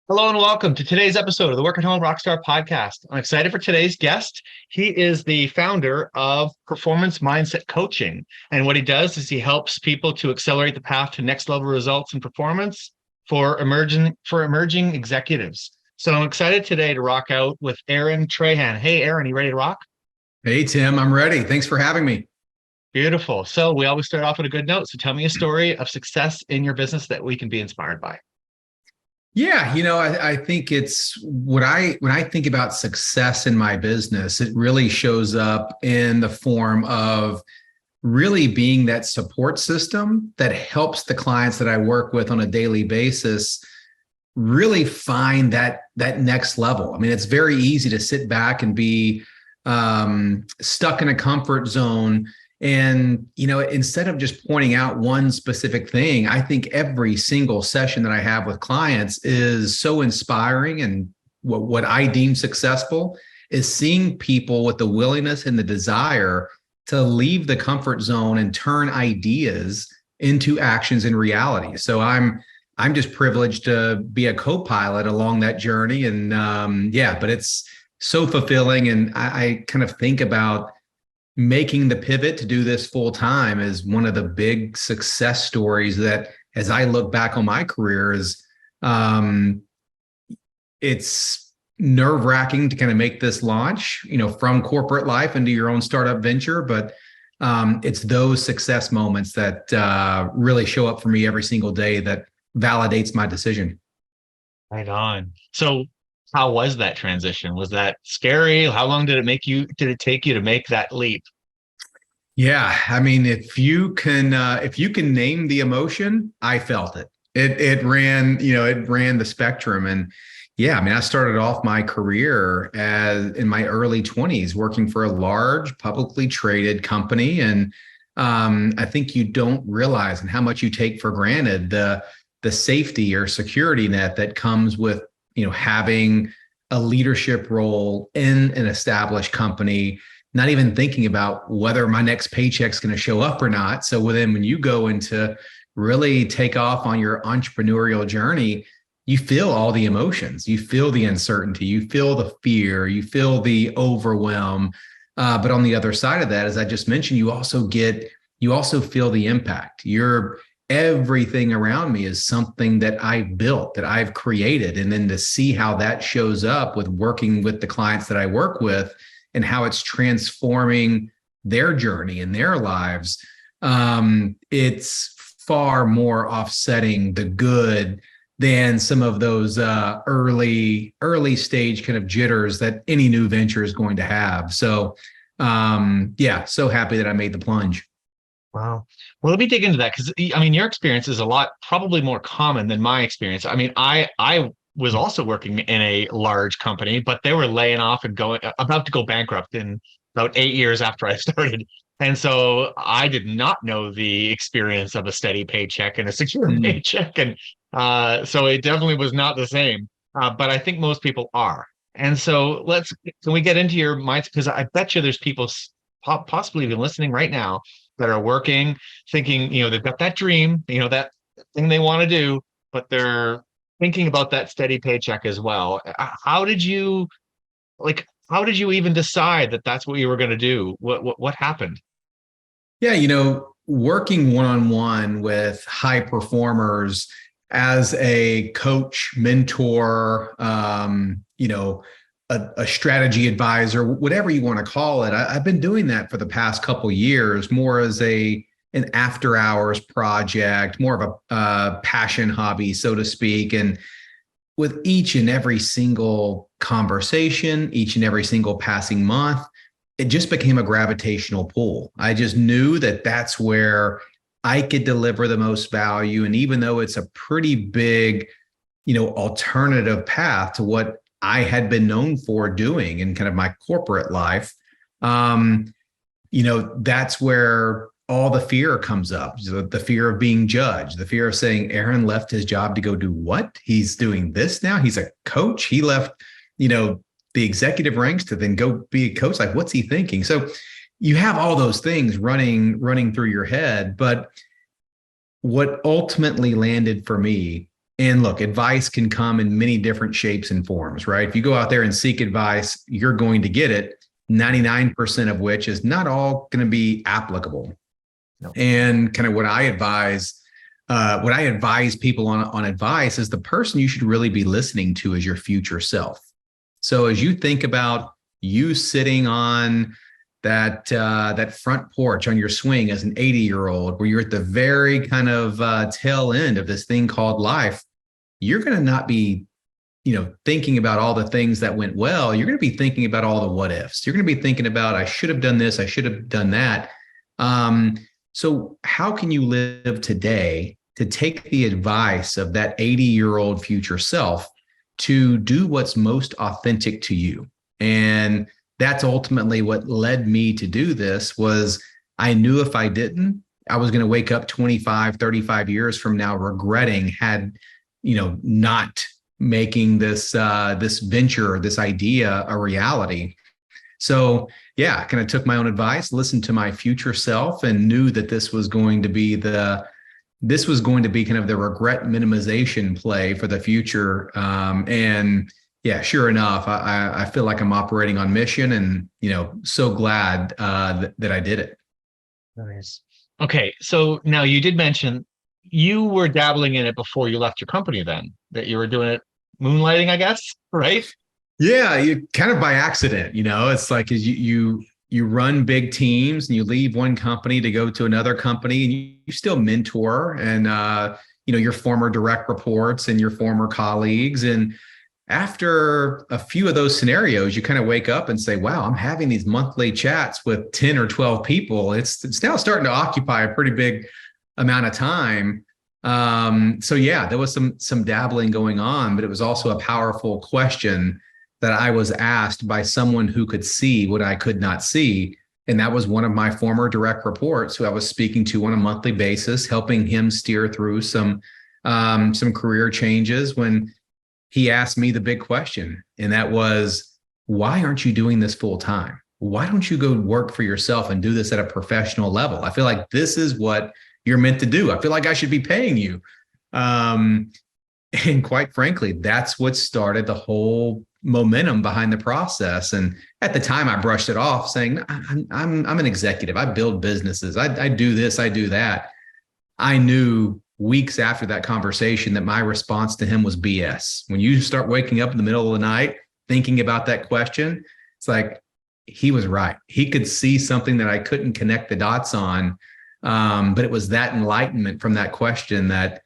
Hello and welcome to today's episode of the Work at Home Rockstar podcast. I'm excited for today's guest. He is the founder of Performance Mindset Coaching. And what he does is he helps people to accelerate the path to next level results and performance for emerging executives. So I'm excited today to rock out with Aaron Trahan. Hey, Aaron, you ready to rock? Hey, Tim, I'm ready. Thanks for having me. Beautiful. So we always start off with a good note. So tell me a story of success in your business that we can be inspired by. Yeah, I think it's when I think about success in my business, it really shows up in the form of really being that support system that helps the clients that I work with on a daily basis really find that next level. I mean, it's very easy to sit back and be stuck in a comfort zone. And, instead of just pointing out one specific thing, I think every single session that I have with clients is so inspiring. And what I deem successful is seeing people with the willingness and the desire to leave the comfort zone and turn ideas into actions in reality. So I'm just privileged to be a co-pilot along that journey. And but it's so fulfilling. And I kind of think about making the pivot to do this full time is one of the big success stories that, as I look back on my career, is it's nerve-wracking to kind of make this launch, from corporate life into your own startup venture. But it's those success moments that really show up for me every single day that validates my decision. Right on. So how was that transition? Was that scary? How long did it take you to make that leap? Yeah, I mean, if you can name the emotion, I felt it. It ran the spectrum. And yeah, I mean, I started off my career as in my early 20s working for a large publicly traded company. And I think you don't realize and how much you take for granted the safety or security net that comes with having a leadership role in an established company, not even thinking about whether my next paycheck's going to show up or not. So then when you go into really take off on your entrepreneurial journey, you feel all the emotions, you feel the uncertainty, you feel the fear, you feel the overwhelm. But on the other side of that, as I just mentioned, you also feel the impact. Everything around me is something that I've built, that I've created. And then to see how that shows up with working with the clients that I work with and how it's transforming their journey and their lives, it's far more offsetting the good than some of those early stage kind of jitters that any new venture is going to have. So so happy that I made the plunge. Wow. Well, let me dig into that because I mean, your experience is a lot probably more common than my experience. I mean, I was also working in a large company, but they were laying off and going about to go bankrupt in about 8 years after I started. And so I did not know the experience of a steady paycheck and a secure Mm. paycheck. And so it definitely was not the same. But I think most people are. And so can we get into your mindset? Because I bet you there's people possibly even listening right now that are working, thinking, they've got that dream, that thing they want to do, but they're thinking about that steady paycheck as well. How did you even decide that that's what you were going to do? What happened? Yeah, working one-on-one with high performers as a coach, mentor, a strategy advisor, whatever you want to call it. I've been doing that for the past couple of years, more as an after hours project, more of a passion hobby, so to speak. And with each and every single conversation, each and every single passing month, it just became a gravitational pull. I just knew that that's where I could deliver the most value. And even though it's a pretty big, alternative path to what I had been known for doing in kind of my corporate life, that's where all the fear comes up. So the fear of being judged, the fear of saying Aaron left his job to go do what? He's doing this now. He's a coach. He left, the executive ranks to then go be a coach. Like, what's he thinking? So you have all those things running through your head. But what ultimately landed for me And look, advice can come in many different shapes and forms, right? If you go out there and seek advice, you're going to get it, 99% of which is not all going to be applicable. No. And kind of what I advise people on advice is the person you should really be listening to is your future self. So as you think about you sitting on that front porch on your swing as an 80-year-old, where you're at the very kind of tail end of this thing called life, you're going to not be, thinking about all the things that went well. You're going to be thinking about all the what ifs. You're going to be thinking about, I should have done this, I should have done that. So how can you live today to take the advice of that 80-year-old future self to do what's most authentic to you? And that's ultimately what led me to do this. Was I knew if I didn't, I was going to wake up 25, 35 years from now regretting not making this venture, this idea a reality. So yeah, I kind of took my own advice, listened to my future self, and knew that this was going to be kind of the regret minimization play for the future. And yeah, sure enough, I feel like I'm operating on mission, and so glad that I did it. Nice. Okay, so now you did mention you were dabbling in it before you left your company. Then that you were doing it, moonlighting, I guess, right? Yeah, you kind of by accident. It's like as you run big teams and you leave one company to go to another company, and you still mentor and your former direct reports and your former colleagues. And after a few of those scenarios, you kind of wake up and say, wow, I'm having these monthly chats with 10 or 12 people. It's now starting to occupy a pretty big amount of time. So yeah, there was some dabbling going on, but it was also a powerful question that I was asked by someone who could see what I could not see. And that was one of my former direct reports who I was speaking to on a monthly basis, helping him steer through some career changes, when he asked me the big question. And that was, why aren't you doing this full time? Why don't you go work for yourself and do this at a professional level? I feel like this is what you're meant to do. I feel like I should be paying you. And quite frankly, that's what started the whole momentum behind the process. And at the time I brushed it off saying, I'm an executive. I build businesses. I do this, I do that. I knew weeks after that conversation that my response to him was BS. When you start waking up in the middle of the night thinking about that question, it's like, he was right. He could see something that I couldn't connect the dots on. But it was that enlightenment from that question that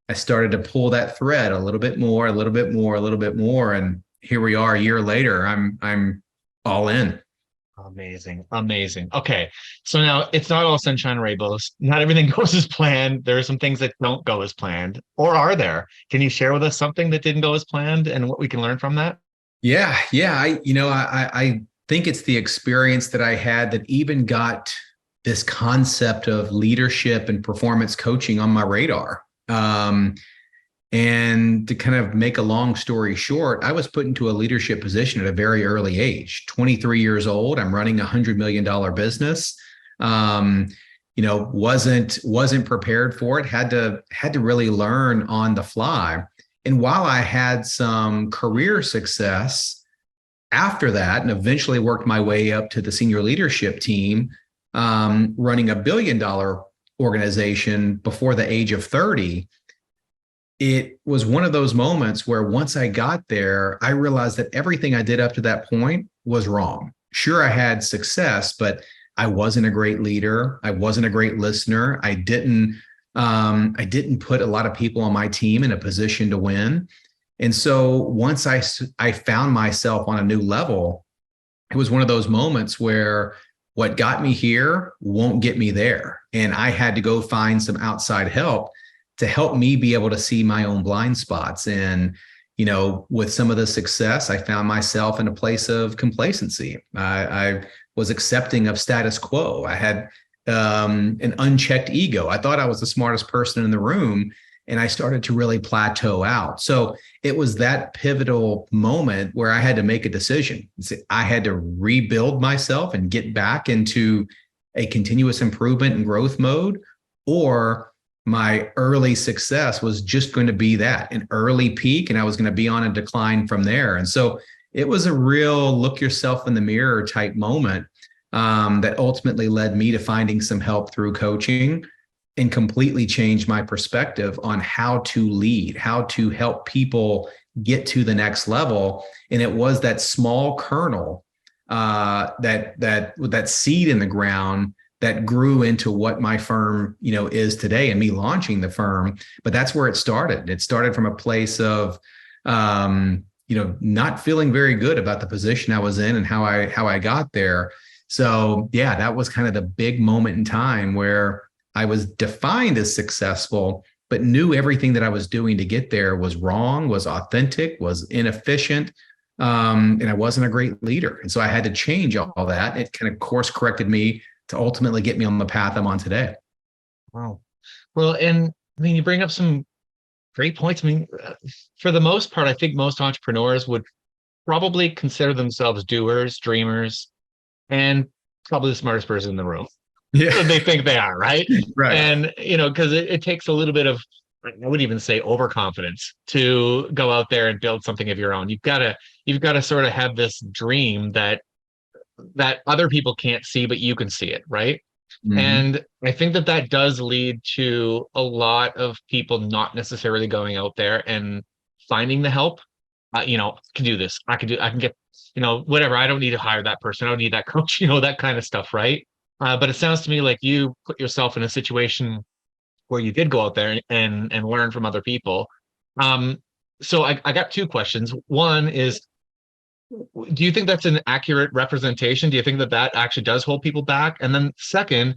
I started to pull that thread a little bit more, a little bit more, a little bit more. And here we are a year later. I'm all in. Amazing. Amazing. Okay. So now it's not all sunshine and rainbows. Not everything goes as planned. There are some things that don't go as planned. Or are there? Can you share with us something that didn't go as planned and what we can learn from that? Yeah. I think it's the experience that I had that even got this concept of leadership and performance coaching on my radar. And to kind of make a long story short, I was put into a leadership position at a very early age, 23 years old. I'm running $100 million business. Wasn't prepared for it, had to really learn on the fly. And while I had some career success after that, and eventually worked my way up to the senior leadership team, running $1 billion organization before the age of 30, it was one of those moments where once I got there, I realized that everything I did up to that point was wrong. Sure, I had success, but I wasn't a great leader. I wasn't a great listener. I didn't put a lot of people on my team in a position to win. And so once I found myself on a new level, it was one of those moments where what got me here won't get me there. And I had to go find some outside help to help me be able to see my own blind spots. And, with some of the success, I found myself in a place of complacency. I was accepting of status quo. I had an unchecked ego. I thought I was the smartest person in the room, and I started to really plateau out. So it was that pivotal moment where I had to make a decision. I had to rebuild myself and get back into a continuous improvement and growth mode, or my early success was just going to be that, an early peak, and I was going to be on a decline from there. And so it was a real look yourself in the mirror type moment that ultimately led me to finding some help through coaching and completely changed my perspective on how to lead, how to help people get to the next level. And it was that small kernel, that seed in the ground that grew into what my firm, is today, and me launching the firm. But that's where it started. It started from a place of, not feeling very good about the position I was in and how I got there. So yeah, that was kind of the big moment in time where I was defined as successful, but knew everything that I was doing to get there was wrong, was authentic, was inefficient. And I wasn't a great leader. And so I had to change all that. It kind of course corrected me to ultimately get me on the path I'm on today. Wow. Well, and I mean, you bring up some great points. I mean, for the most part, I think most entrepreneurs would probably consider themselves doers, dreamers, and probably the smartest person in the room. Yeah. They think they are, right? Right. And, because it takes a little bit of, I wouldn't even say overconfidence to go out there and build something of your own. You've got to sort of have this dream that other people can't see, but you can see it, right? Mm-hmm. And I think that does lead to a lot of people not necessarily going out there and finding the help. I can do this. I can get, whatever. I don't need to hire that person. I don't need that coach, that kind of stuff, right? But it sounds to me like you put yourself in a situation where you did go out there and learn from other people. Um, so I got two questions. One is, do you think that's an accurate representation? Do you think that actually does hold people back? And then second,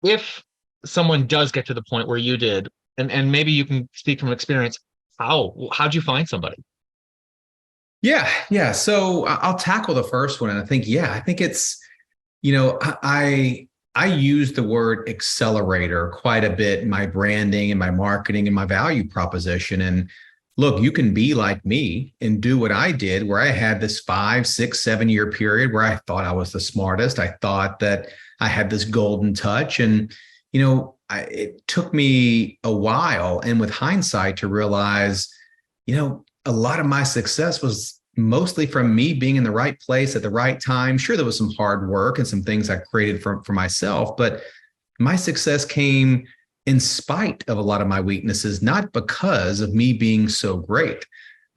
if someone does get to the point where you did, and maybe you can speak from experience, how'd you find somebody? Yeah. Yeah. So I'll tackle the first one. And I think it's, I use the word accelerator quite a bit in my branding and my marketing and my value proposition. And look, you can be like me and do what I did, where I had this 5, 6, 7 year period where I thought I was the smartest. I thought that I had this golden touch. And, it took me a while, and with hindsight, to realize, a lot of my success was mostly from me being in the right place at the right time. Sure, there was some hard work and some things I created for myself, but my success came in spite of a lot of my weaknesses, not because of me being so great.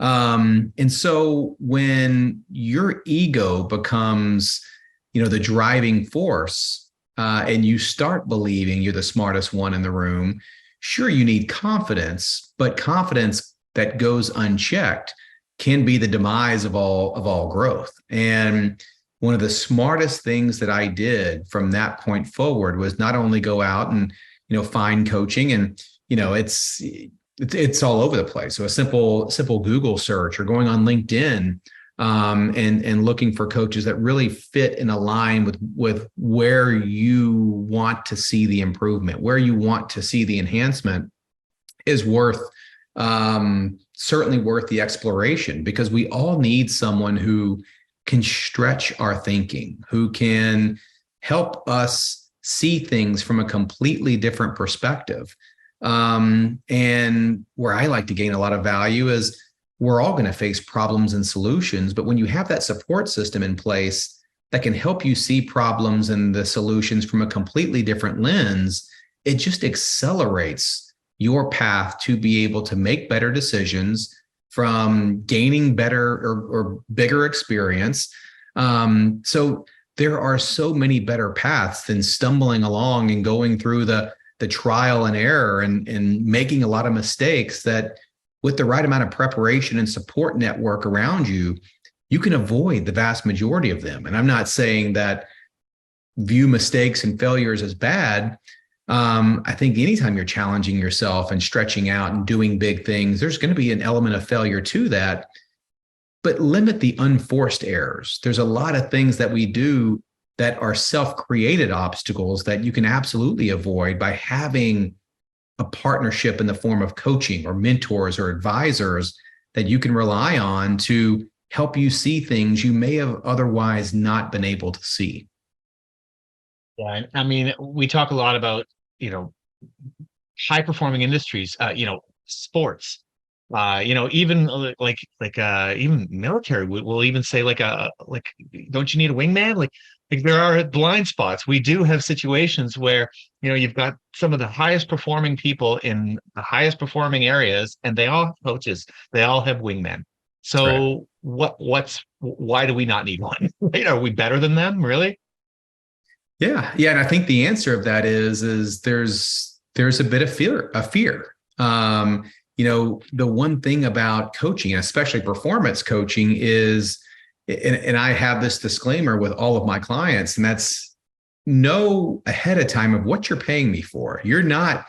And so when your ego becomes, the driving force, and you start believing you're the smartest one in the room, sure, you need confidence, but confidence that goes unchecked can be the demise of all growth. And one of the smartest things that I did from that point forward was not only go out and find coaching, and it's all over the place. So a simple Google search, or going on LinkedIn, and looking for coaches that really fit and align with where you want to see the improvement, where you want to see the enhancement, is certainly worth the exploration, because we all need someone who can stretch our thinking, who can help us see things from a completely different perspective. And where I like to gain a lot of value is, we're all going to face problems and solutions, but when you have that support system in place that can help you see problems and the solutions from a completely different lens, it just accelerates your path to be able to make better decisions, from gaining better or bigger experience. So there are so many better paths than stumbling along and going through the trial and error and making a lot of mistakes, that with the right amount of preparation and support network around you, you can avoid the vast majority of them. And I'm not saying that view mistakes and failures as bad. I think anytime you're challenging yourself and stretching out and doing big things, there's going to be an element of failure to that. But limit the unforced errors. There's a lot of things that we do that are self-created obstacles that you can absolutely avoid by having a partnership in the form of coaching or mentors or advisors that you can rely on to help you see things you may have otherwise not been able to see. Yeah, I mean, we talk a lot about, you know, high performing industries, sports, even even military will even say don't you need a wingman? Like there are blind spots. We do have situations where, you've got some of the highest performing people in the highest performing areas, and they all have coaches, they all have wingmen. Right. So why do we not need one? Right? Are we better than them, really? Yeah. Yeah. And I think the answer of that is there's a bit of fear. The one thing about coaching, especially performance coaching, is, and I have this disclaimer with all of my clients, and that's know ahead of time of what you're paying me for. You're not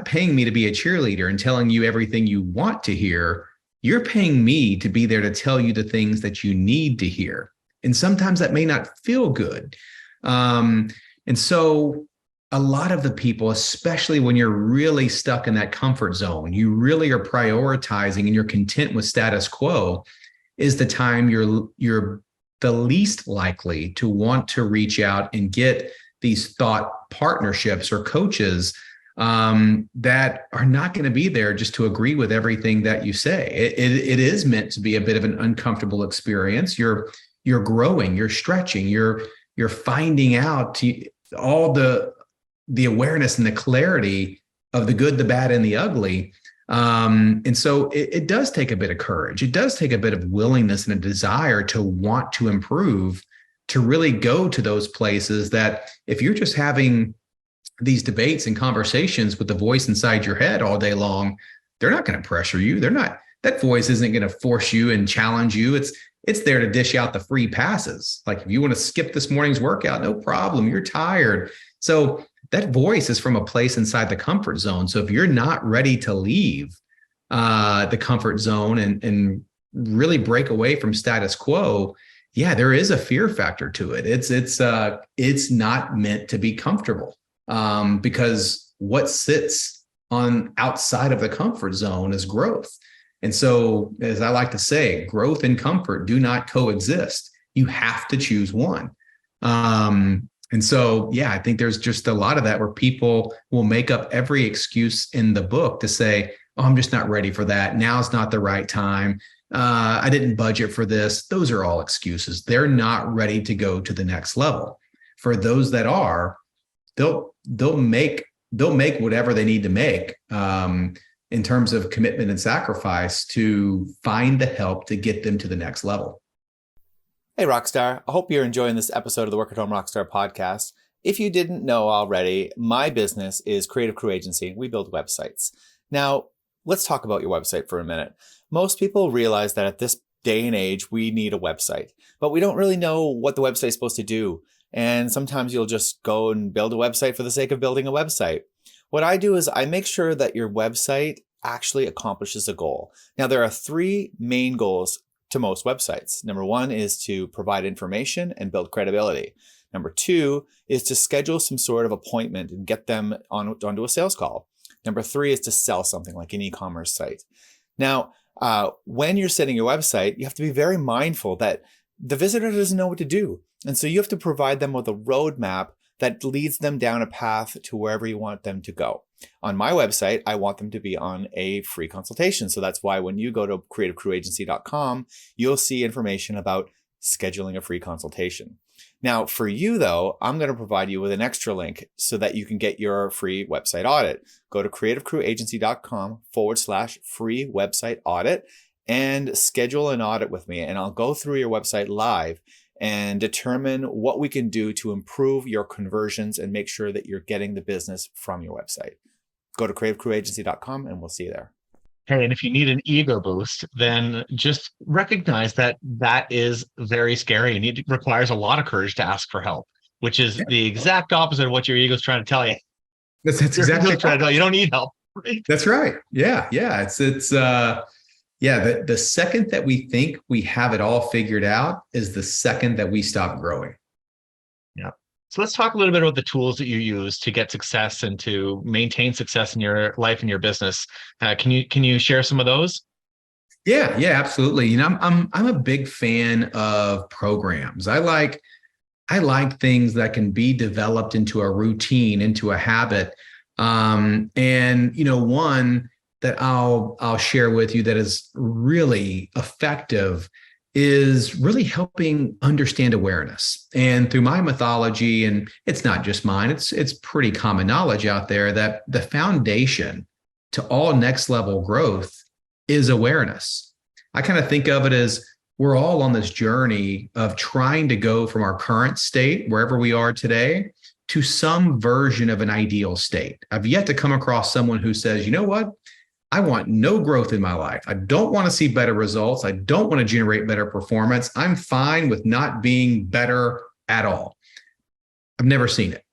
paying me to be a cheerleader and telling you everything you want to hear. You're paying me to be there to tell you the things that you need to hear. And sometimes that may not feel good. And so a lot of the people, especially when you're really stuck in that comfort zone, you really are prioritizing and you're content with status quo, is the time you're the least likely to want to reach out and get these thought partnerships or coaches that are not going to be there just to agree with everything that you say. It is meant to be a bit of an uncomfortable experience. You're growing, you're stretching, you're finding out all the awareness and the clarity of the good, the bad, and the ugly. And so it does take a bit of courage. It does take a bit of willingness and a desire to want to improve, to really go to those places that if you're just having these debates and conversations with the voice inside your head all day long, they're not going to pressure you. That voice isn't going to force you and challenge you. It's there to dish out the free passes. Like if you want to skip this morning's workout, no problem. You're tired. So that voice is from a place inside the comfort zone. So if you're not ready to leave the comfort zone and really break away from status quo, yeah, there is a fear factor to it. It's not meant to be comfortable because what sits on outside of the comfort zone is growth. And so, as I like to say, growth and comfort do not coexist. You have to choose one. And so, yeah, I think there's just a lot of that where people will make up every excuse in the book to say, oh, I'm just not ready for that. Now's not the right time. I didn't budget for this. Those are all excuses. They're not ready to go to the next level. For those that are, they'll make whatever they need to make in terms of commitment and sacrifice to find the help to get them to the next level. Hey, Rockstar. I hope you're enjoying this episode of the Work at Home Rockstar podcast. If you didn't know already, my business is Creative Crew Agency. We build websites. Now, let's talk about your website for a minute. Most people realize that at this day and age, we need a website, but we don't really know what the website is supposed to do. And sometimes you'll just go and build a website for the sake of building a website. What I do is I make sure that your website actually accomplishes a goal. Now, there are three main goals to most websites. Number one is to provide information and build credibility. Number two is to schedule some sort of appointment and get them onto a sales call. Number three is to sell something like an e-commerce site. Now, when you're setting your website, you have to be very mindful that the visitor doesn't know what to do. And so you have to provide them with a roadmap that leads them down a path to wherever you want them to go. On my website, I want them to be on a free consultation. So that's why when you go to creativecrewagency.com, you'll see information about scheduling a free consultation. Now, for you though, I'm going to provide you with an extra link so that you can get your free website audit. Go to creativecrewagency.com/free website audit and schedule an audit with me. And I'll go through your website live and determine what we can do to improve your conversions and make sure that you're getting the business from your website. Go to creativecrewagency.com and we'll see you there. Hey, and if you need an ego boost, then just recognize that that is very scary and it requires a lot of courage to ask for help, which is the exact opposite of what your ego is trying to tell you. That's exactly right. Trying to tell you don't need help. Right? That's right. Yeah. The second that we think we have it all figured out is the second that we stop growing. Yeah. So let's talk a little bit about the tools that you use to get success and to maintain success in your life and your business. Can you share some of those? Yeah, absolutely. I'm a big fan of programs. I like things that can be developed into a routine, into a habit. And one that I'll share with you that is really effective is really helping understand awareness. And through my mythology, and it's not just mine, it's pretty common knowledge out there that the foundation to all next level growth is awareness. I kind of think of it as we're all on this journey of trying to go from our current state, wherever we are today, to some version of an ideal state. I've yet to come across someone who says, you know what? I want no growth in my life. I don't want to see better results. I don't want to generate better performance. I'm fine with not being better at all. I've never seen it.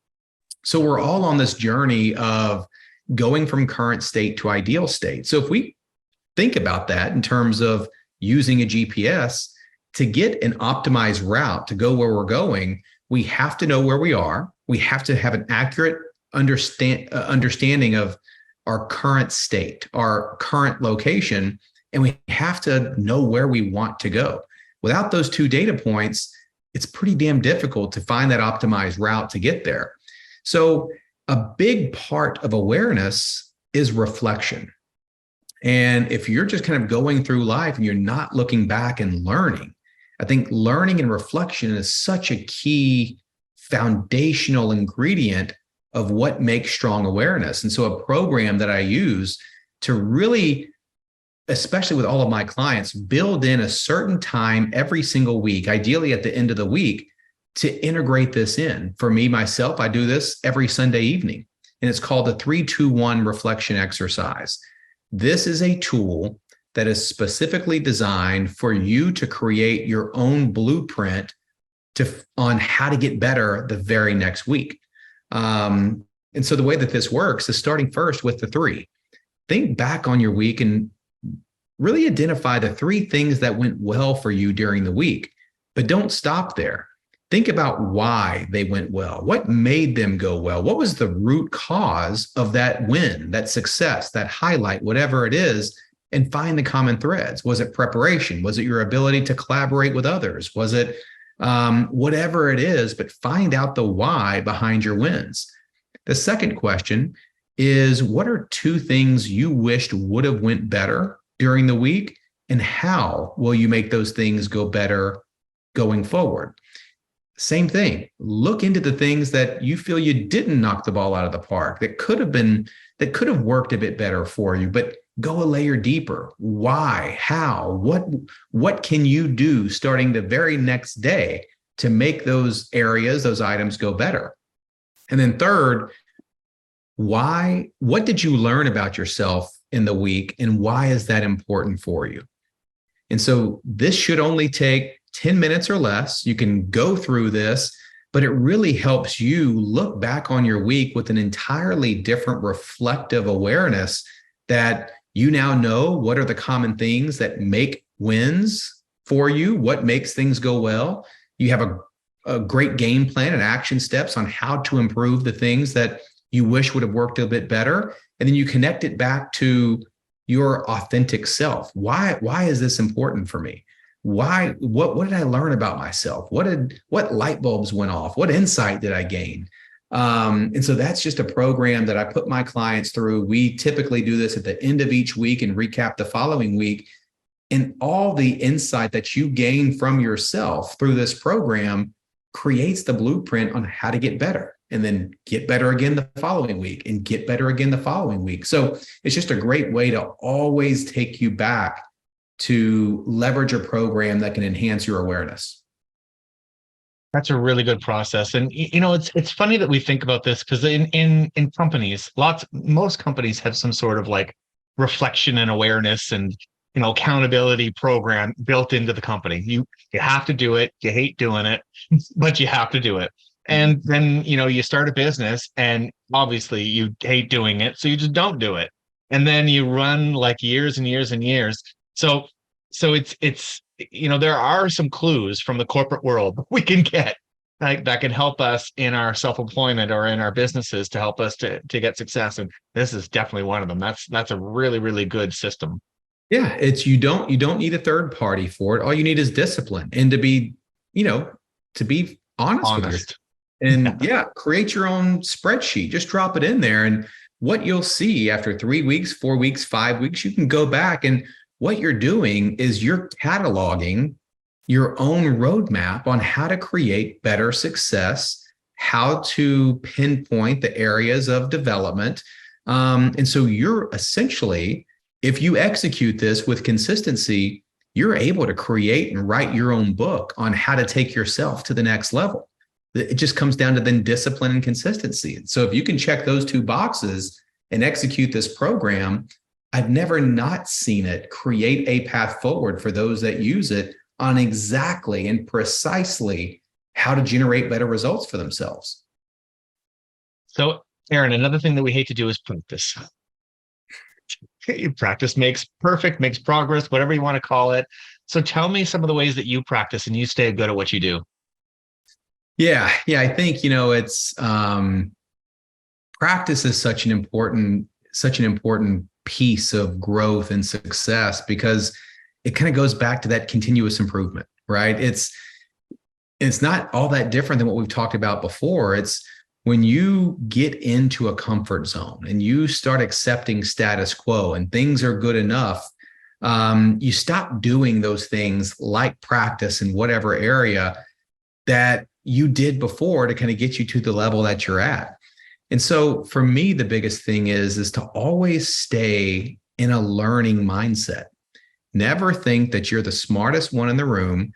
So we're all on this journey of going from current state to ideal state. So if we think about that in terms of using a GPS to get an optimized route to go where we're going, we have to know where we are. We have to have an accurate understanding of our current state, our current location, and we have to know where we want to go. Without those two data points, it's pretty damn difficult to find that optimized route to get there. So a big part of awareness is reflection. And if you're just kind of going through life and you're not looking back and learning, I think learning and reflection is such a key foundational ingredient of what makes strong awareness. And so a program that I use to really, especially with all of my clients, build in a certain time every single week, ideally at the end of the week, to integrate this in. For me, myself, I do this every Sunday evening, and it's called the 3-2-1 reflection exercise. This is a tool that is specifically designed for you to create your own blueprint on how to get better the very next week. And so the way that this works is starting first with the 3. Think back on your week and really identify the 3 things that went well for you during the week, but don't stop there. Think about why they went well. What made them go well? What was the root cause of that win, that success, that highlight, whatever it is, and find the common threads. Was it preparation? Was it your ability to collaborate with others? Was it whatever it is, but find out the why behind your wins. The second question is, what are 2 things you wished would have went better during the week, and how will you make those things go better going forward? Same thing. Look into the things that you feel you didn't knock the ball out of the park, that could have worked a bit better for you, but go a layer deeper. Why? How? What can you do starting the very next day to make those areas, those items go better? And then third, why? What did you learn about yourself in the week, and why is that important for you? And so this should only take 10 minutes or less. You can go through this, but it really helps you look back on your week with an entirely different reflective awareness that you now know what are the common things that make wins for you, what makes things go well. You have a great game plan and action steps on how to improve the things that you wish would have worked a bit better. And then you connect it back to your authentic self. Why is this important for me? Why? What did I learn about myself? What light bulbs went off? What insight did I gain? And so that's just a program that I put my clients through. We typically do this at the end of each week and recap the following week. And all the insight that you gain from yourself through this program creates the blueprint on how to get better, and then get better again the following week, and get better again the following week. So it's just a great way to always take you back to leverage a program that can enhance your awareness. That's a really good process. And it's funny that we think about this, because in companies, most companies have some sort of like reflection and awareness and accountability program built into the company. You have to do it. You hate doing it, but you have to do it. And then you start a business, and obviously you hate doing it, so you just don't do it. And then you run like years and years and years. So it's there are some clues from the corporate world we can get that can help us in our self-employment or in our businesses to help us to get success. And this is definitely one of them. That's a really, really good system. Yeah, you don't need a third party for it. All you need is discipline, and to be honest with yourself. And create your own spreadsheet. Just drop it in there. And what you'll see after 3 weeks, 4 weeks, 5 weeks, you can go back, and what you're doing is you're cataloging your own roadmap on how to create better success, how to pinpoint the areas of development. And so you're essentially, if you execute this with consistency, you're able to create and write your own book on how to take yourself to the next level. It just comes down to then discipline and consistency. So if you can check those two boxes and execute this program, I've never not seen it create a path forward for those that use it on exactly and precisely how to generate better results for themselves. So, Aaron, another thing that we hate to do is practice. Practice makes perfect, makes progress, whatever you want to call it. So tell me some of the ways that you practice and you stay good at what you do. Yeah. I think, it's practice is such an important piece of growth and success, because it kind of goes back to that continuous improvement, right? It's not all that different than what we've talked about before. It's when you get into a comfort zone and you start accepting status quo and things are good enough, you stop doing those things like practice in whatever area that you did before to kind of get you to the level that you're at. And so for me, the biggest thing is to always stay in a learning mindset. Never think that you're the smartest one in the room.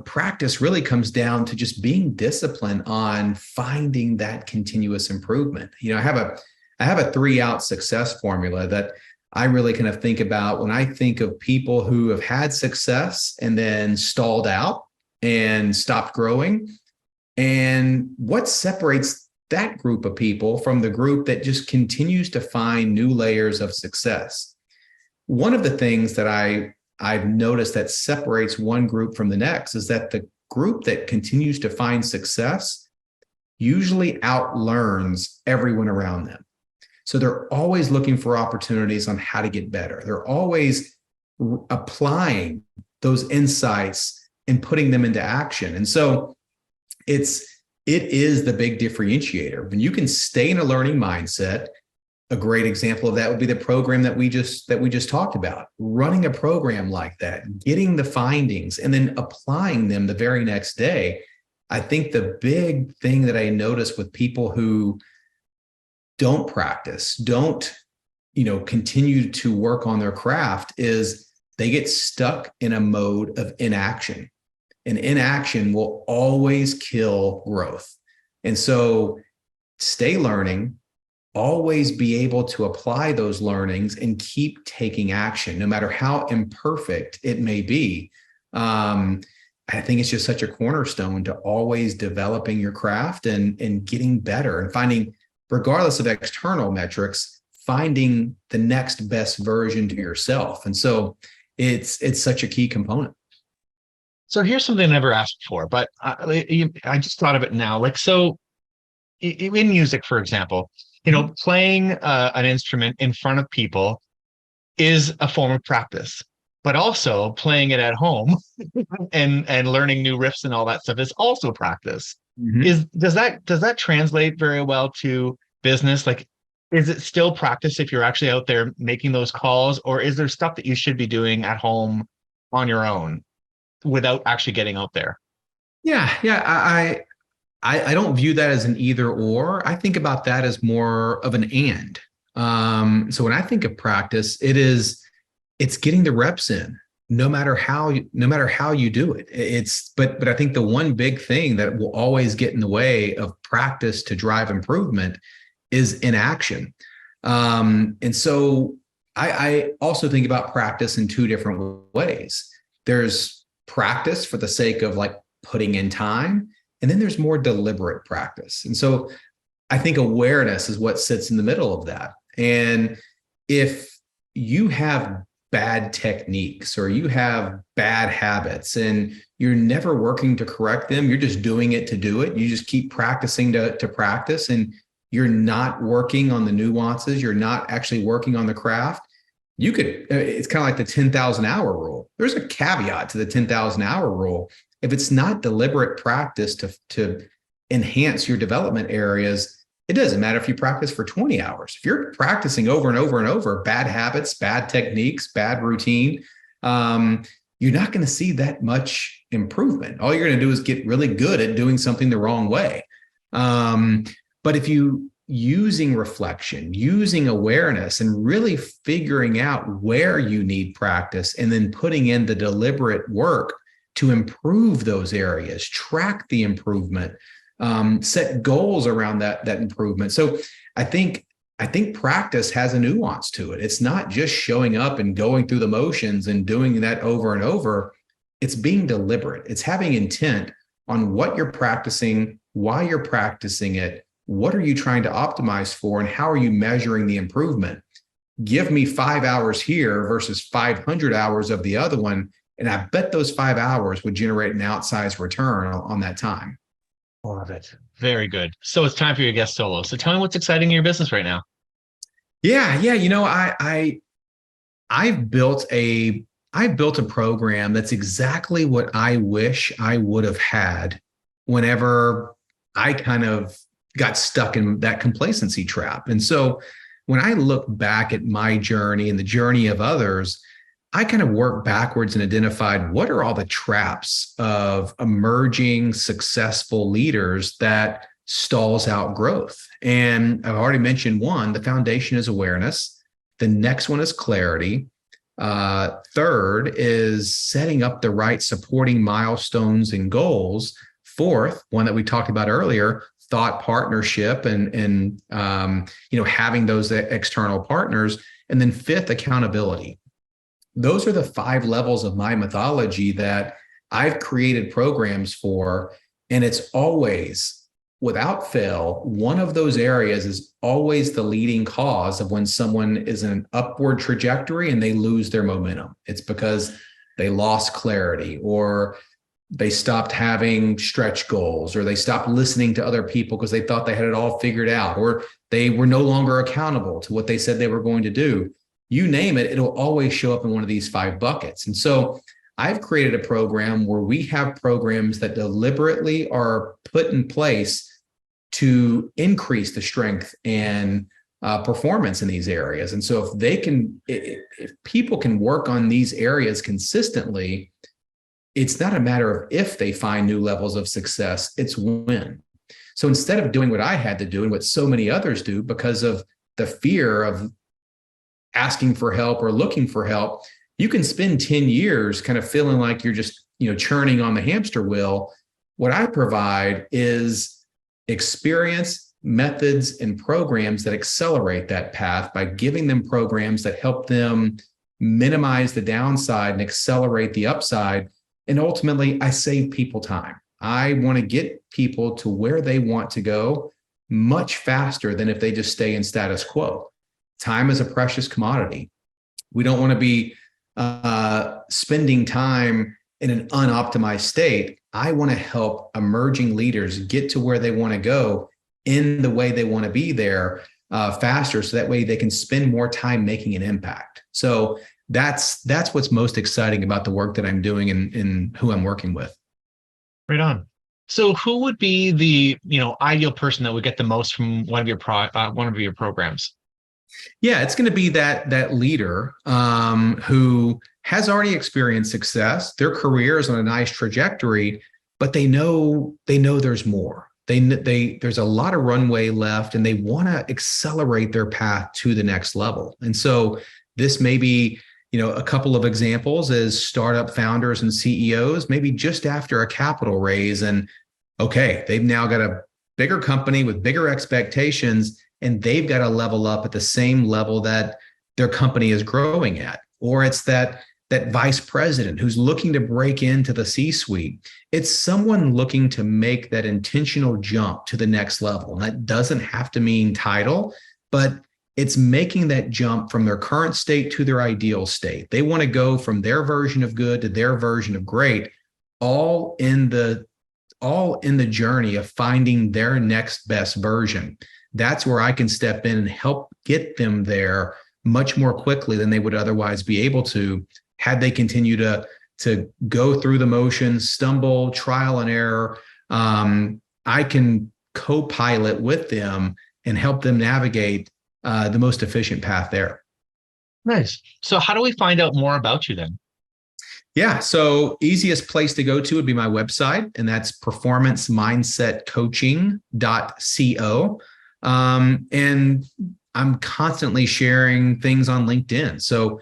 Practice really comes down to just being disciplined on finding that continuous improvement. I have a 3-out success formula that I really kind of think about when I think of people who have had success and then stalled out and stopped growing. And what separates that group of people from the group that just continues to find new layers of success? One of the things that I've noticed that separates one group from the next is that the group that continues to find success usually outlearns everyone around them. So they're always looking for opportunities on how to get better. They're always applying those insights and putting them into action. And so it is the big differentiator. When you can stay in a learning mindset, a great example of that would be the program that we just talked about. Running a program like that, getting the findings, and then applying them the very next day. I think the big thing that I notice with people who don't practice, don't continue to work on their craft, is they get stuck in a mode of inaction. And inaction will always kill growth. And so stay learning. Always be able to apply those learnings and keep taking action, no matter how imperfect it may be. I think it's just such a cornerstone to always developing your craft and getting better and finding, regardless of external metrics, finding the next best version to yourself. And so it's such a key component. So here's something I never asked before, but I just thought of it now. In music, for example, playing an instrument in front of people is a form of practice, but also playing it at home and learning new riffs and all that stuff is also practice. Mm-hmm. Does that translate very well to business? Like, is it still practice if you're actually out there making those calls, or is there stuff that you should be doing at home on your own without actually getting out there? Yeah. I don't view that as an either or. I think about that as more of an and. So when I think of practice, it's getting the reps in, no matter how you do it. But I think the one big thing that will always get in the way of practice to drive improvement is inaction. And so I also think about practice in two different ways. There's practice for the sake of like putting in time, and then there's more deliberate practice. And so I think awareness is what sits in the middle of that. And if you have bad techniques or you have bad habits and you're never working to correct them, you're just doing it to do it. You just keep practicing to practice, and you're not working on the nuances. You're not actually working on the craft. It's kind of like the 10,000 hour rule. There's a caveat to the 10,000 hour rule. If it's not deliberate practice to enhance your development areas, It doesn't matter if you practice for 20 hours. If you're practicing over and over and over, bad habits, bad techniques, bad routine, you're not going to see that much improvement. All you're going to do is get really good at doing something the wrong way. But if you using reflection, using awareness, and really figuring out where you need practice, and then putting in the deliberate work to improve those areas, track the improvement, set goals around that improvement. So I think practice has a nuance to it. It's not just showing up and going through the motions and doing that over and over. It's being deliberate. It's having intent on what you're practicing, why you're practicing it, what are you trying to optimize for, and how are you measuring the improvement? Give me 5 hours here versus 500 hours of the other one, and I bet those 5 hours would generate an outsized return on that time. Love it. Very good. So it's time for your guest solo. So tell me what's exciting in your business right now. Yeah. You know, I've built a program that's exactly what I wish I would have had whenever I kind of got stuck in that complacency trap. And so when I look back at my journey and the journey of others, I kind of worked backwards and identified what are all the traps of emerging successful leaders that stalls out growth. And I've already mentioned one, the foundation is awareness. The next one is clarity. Third is setting up the right supporting milestones and goals. Fourth, one that we talked about earlier, thought partnership and having those external partners. And then fifth, accountability. Those are the 5 levels of my mythology that I've created programs for. And it's always, without fail, one of those areas is always the leading cause of when someone is in an upward trajectory and they lose their momentum. It's because they lost clarity, or they stopped having stretch goals, or they stopped listening to other people because they thought they had it all figured out, or they were no longer accountable to what they said they were going to do. You name it, it'll always show up in one of these 5 buckets. And so I've created a program where we have programs that deliberately are put in place to increase the strength and performance in these areas. And so if people can work on these areas consistently, it's not a matter of if they find new levels of success, it's when. So instead of doing what I had to do and what so many others do because of the fear of asking for help or looking for help, you can spend 10 years kind of feeling like you're just, churning on the hamster wheel. What I provide is experience, methods, and programs that accelerate that path by giving them programs that help them minimize the downside and accelerate the upside. And ultimately, I save people time. I want to get people to where they want to go much faster than if they just stay in status quo. Time is a precious commodity. We don't want to be spending time in an unoptimized state. I want to help emerging leaders get to where they want to go in the way they want to be there faster, so that way they can spend more time making an impact. So that's what's most exciting about the work that I'm doing and who I'm working with. Right on. So who would be the ideal person that would get the most from one of your programs? Yeah, it's going to be that leader who has already experienced success. Their career is on a nice trajectory, but they know there's more. There's a lot of runway left, and they want to accelerate their path to the next level. And so this may be, a couple of examples as startup founders and CEOs, maybe just after a capital raise, and okay, they've now got a bigger company with bigger expectations, and they've got to level up at the same level that their company is growing at. Or it's that vice president who's looking to break into the C-suite. It's someone looking to make that intentional jump to the next level. And that doesn't have to mean title, but it's making that jump from their current state to their ideal state. They want to go from their version of good to their version of great, all in the journey of finding their next best version. That's where I can step in and help get them there much more quickly than they would otherwise be able to had they continue to go through the motions, stumble, trial and error. I can co-pilot with them and help them navigate the most efficient path there. Nice. So how do we find out more about you then? Yeah. So easiest place to go to would be my website, and that's performancemindsetcoaching.co. And I'm constantly sharing things on LinkedIn. So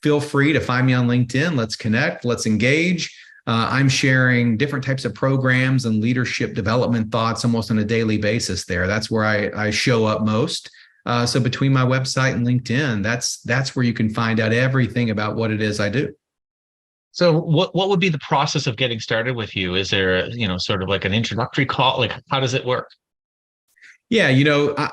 feel free to find me on LinkedIn. Let's connect. Let's engage. I'm sharing different types of programs and leadership development thoughts almost on a daily basis there. That's where I show up most. So between my website and LinkedIn, that's where you can find out everything about what it is I do. So what would be the process of getting started with you? Is there, sort of like an introductory call? Like, how does it work? Yeah,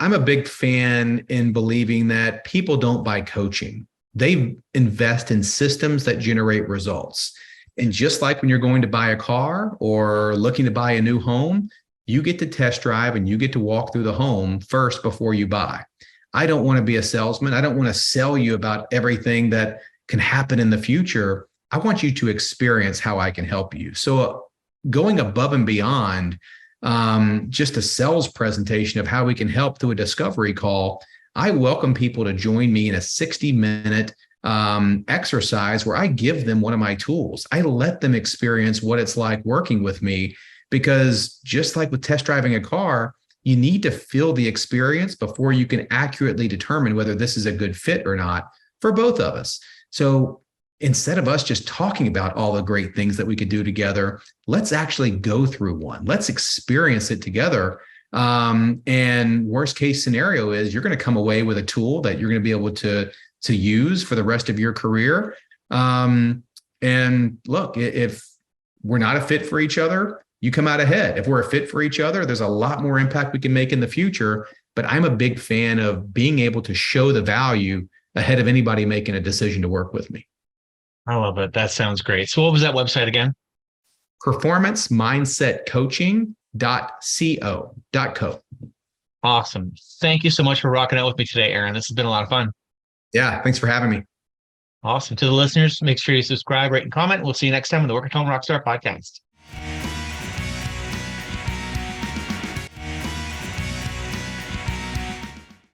I'm a big fan in believing that people don't buy coaching. They invest in systems that generate results. And just like when you're going to buy a car or looking to buy a new home, you get to test drive and you get to walk through the home first before you buy. I don't want to be a salesman. I don't want to sell you about everything that can happen in the future. I want you to experience how I can help you. So going above and beyond just a sales presentation of how we can help through a discovery call, I welcome people to join me in a 60-minute exercise where I give them one of my tools. I let them experience what it's like working with me, because just like with test driving a car, you need to feel the experience before you can accurately determine whether this is a good fit or not for both of us. So instead of us just talking about all the great things that we could do together, let's actually go through one. Let's experience it together. And worst case scenario is you're going to come away with a tool that you're going to be able to use for the rest of your career. And look, if we're not a fit for each other, you come out ahead. If we're a fit for each other, there's a lot more impact we can make in the future. But I'm a big fan of being able to show the value ahead of anybody making a decision to work with me. I love it. That sounds great. So what was that website again? performancemindsetcoaching.co. Awesome. Thank you so much for rocking out with me today, Aaron. This has been a lot of fun. Yeah, thanks for having me. Awesome. To the listeners, make sure you subscribe, rate, and comment. We'll see you next time on the Work at Home Rockstar podcast.